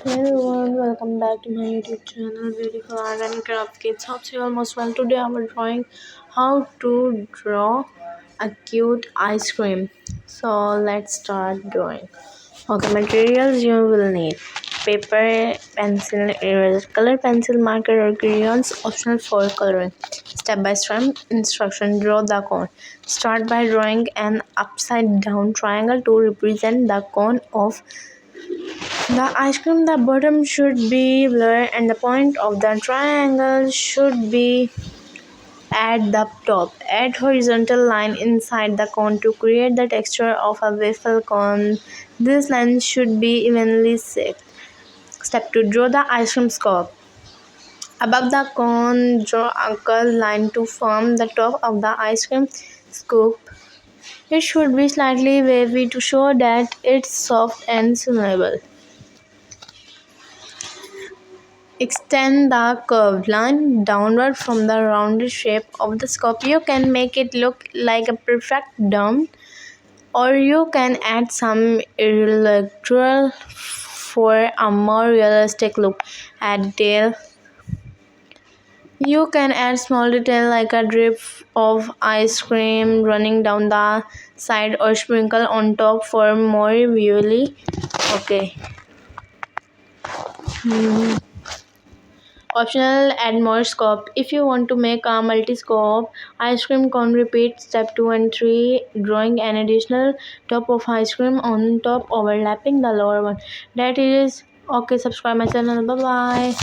Hello everyone, welcome back to my YouTube channel Beautiful Art and Craft Kids. Hope you all most well. Today I am drawing how to draw a cute ice cream. So let's start drawing. Okay, materials you will need: paper, pencil, eraser, color pencil, marker or crayons, optional for coloring. Step by step instruction: draw the cone. Start by drawing an upside down triangle to represent the cone of the ice cream. The bottom should be blurred and the point of the triangle should be at the top. Add horizontal line inside the cone to create the texture of a waffle cone. This line should be evenly shaped. Step 2. Draw the ice cream scoop. Above the cone, draw a curved line to form the top of the ice cream scoop. It should be slightly wavy to show that it's soft and swimmable. Extend the curved line downward from the rounded shape of the scoop. You can make it look like a perfect dome, or you can add some electoral for a more realistic look. Add detail. You can add small detail like a drip of ice cream running down the side or sprinkle on top for more visually. Okay. Optional, add more scope. If you want to make a multi-scope ice cream cone, repeat step 2 and 3, drawing an additional top of ice cream on top overlapping the lower one. That is okay. Subscribe my channel. Bye bye.